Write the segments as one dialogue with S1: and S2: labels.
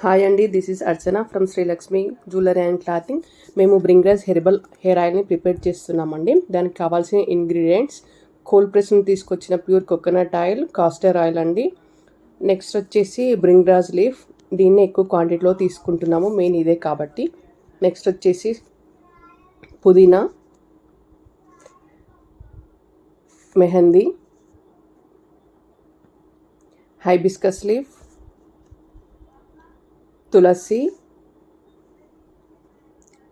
S1: Hi అండి, this is Archana from Srilakshmi jewellery and clothing. మేము Bhringraj herbal hair ఆయిల్ని prepare చేస్తున్నామండి. దానికి కావాల్సిన ఇంగ్రీడియంట్స్: కోల్డ్ ప్రెస్ నుంచి తీసుకొచ్చిన pure coconut oil, castor oil అండి. నెక్స్ట్ వచ్చేసి బ్రింగ్రాజ్ లీఫ్, దీన్ని ఎక్కువ క్వాంటిటీలో తీసుకుంటున్నాము, మెయిన్ ఇదే కాబట్టి. నెక్స్ట్ వచ్చేసి పుదీనా, మెహందీ, హైబిస్కస్ లీఫ్, తులసి,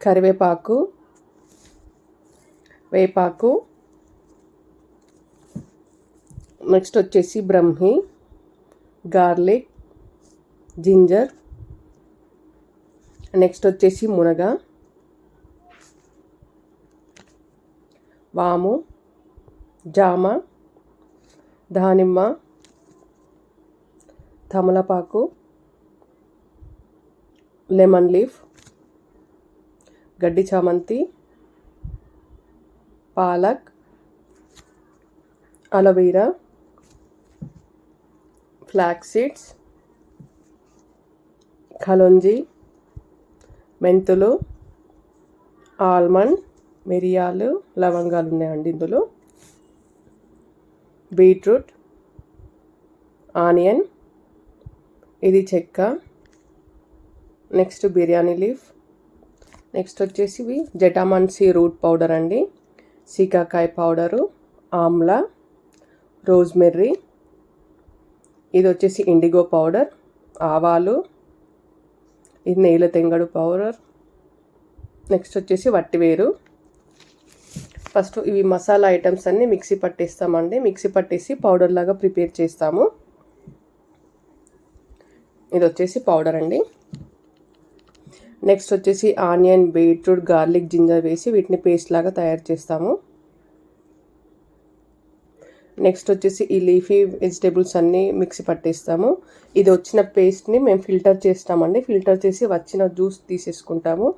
S1: కరివేపాకు, వేపాకు, నెక్స్ట్ వచ్చేసి బ్రహ్మి, గార్లిక్, జింజర్, నెక్స్ట్ వచ్చేసి మునగ, వాము, జామ, దానిమ్మ, తమలపాకు, లెమన్ లీఫ్, గడ్డి చామంతి, palak, aloe vera, flax seeds, kalonji, మెంతులు, ఆల్మండ్, మిరియాలు, లవంగాలు ఉన్నాయండి ఇందులో, బీట్రూట్, ఆనియన్, ఇది చెక్క, నెక్స్ట్ బిర్యానీ లీఫ్, నెక్స్ట్ వచ్చేసి ఇవి జటామాన్సీ రూట్ పౌడర్ అండి, సీకాకాయ పౌడరు, ఆమ్లా, రోజ్మెర్రీ, ఇది వచ్చేసి ఇండిగో పౌడర్, ఆవాలు, ఇది నేల తెంగడు పౌడర్, నెక్స్ట్ వచ్చేసి వట్టివేరు. ఫస్ట్ ఇవి మసాలా ఐటమ్స్ అన్నీ మిక్సీ పట్టేస్తామండి. మిక్సీ పట్టేసి పౌడర్ లాగా ప్రిపేర్ చేస్తాము. ఇది వచ్చేసి పౌడర్ అండి. నెక్స్ట్ వచ్చేసి ఆనియన్, బీట్రూట్, గార్లిక్, జింజర్ వేసి వీటిని పేస్ట్ లాగా తయారు చేస్తాము. నెక్స్ట్ వచ్చేసి ఈ లీఫీ వెజిటేబుల్స్ అన్నీ మిక్సీ పట్టేస్తాము. ఇది వచ్చిన పేస్ట్ని మేము ఫిల్టర్ చేస్తామండి. ఫిల్టర్ చేసి వచ్చిన జ్యూస్ తీసేసుకుంటాము.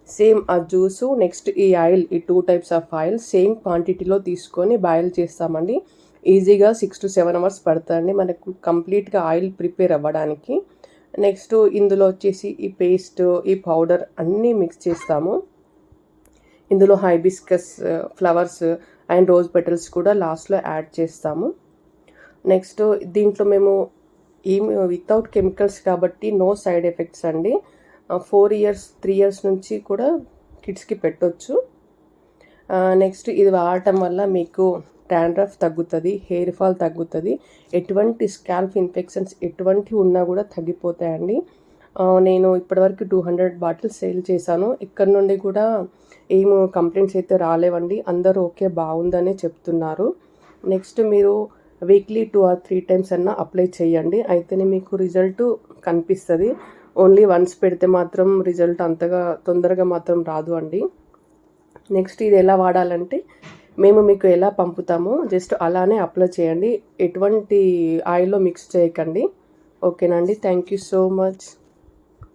S1: సేమ్ ఆ జ్యూసు నెక్స్ట్ ఈ ఆయిల్, ఈ 2 types ఆఫ్ ఆయిల్ సేమ్ క్వాంటిటీలో తీసుకొని బాయిల్ చేస్తామండి. ఈజీగా 6 to 7 hours పడుతుందండి మనకు కంప్లీట్గా ఆయిల్ ప్రిపేర్ అవ్వడానికి. నెక్స్ట్ ఇందులో వచ్చేసి ఈ పేస్ట్, ఈ పౌడర్ అన్నీ మిక్స్ చేస్తాము. ఇందులో hibiscus flowers and rose petals కూడా లాస్ట్లో యాడ్ చేస్తాము. నెక్స్ట్ దీంట్లో మేము వితౌట్ కెమికల్స్ కాబట్టి నో సైడ్ ఎఫెక్ట్స్ అండి. 4 years 3 years నుంచి కూడా కిడ్స్కి పెట్టొచ్చు. నెక్స్ట్ ఇది వాడటం వల్ల మీకు డాండ్రఫ్ తగ్గుతుంది, హెయిర్ ఫాల్ తగ్గుతుంది, ఎటువంటి స్కాల్ప్ ఇన్ఫెక్షన్స్ ఎటువంటి ఉన్నా కూడా తగ్గిపోతాయండి. నేను ఇప్పటివరకు 200 బాటిల్స్ సేల్ చేశాను. ఇక్కడ నుండి కూడా ఏం కంప్లైంట్స్ అయితే రాలేవండి. అందరూ ఓకే, బాగుందని చెప్తున్నారు. నెక్స్ట్ మీరు వీక్లీ 2 or 3 times అన్నా అప్లై చేయండి, అయితేనే మీకు రిజల్ట్ కనిపిస్తుంది. ఓన్లీ వన్స్ పెడితే మాత్రం రిజల్ట్ అంతగా తొందరగా మాత్రం రాదు అండి. నెక్స్ట్ ఇది ఎలా వాడాలంటే మేము మీకు ఎలా పంపుతామో జస్ట్ అలానే అప్లై చేయండి, ఎటువంటి ఆయిల్లో మిక్స్ చేయకండి. ఓకేనండి, థ్యాంక్ యూ సో మచ్.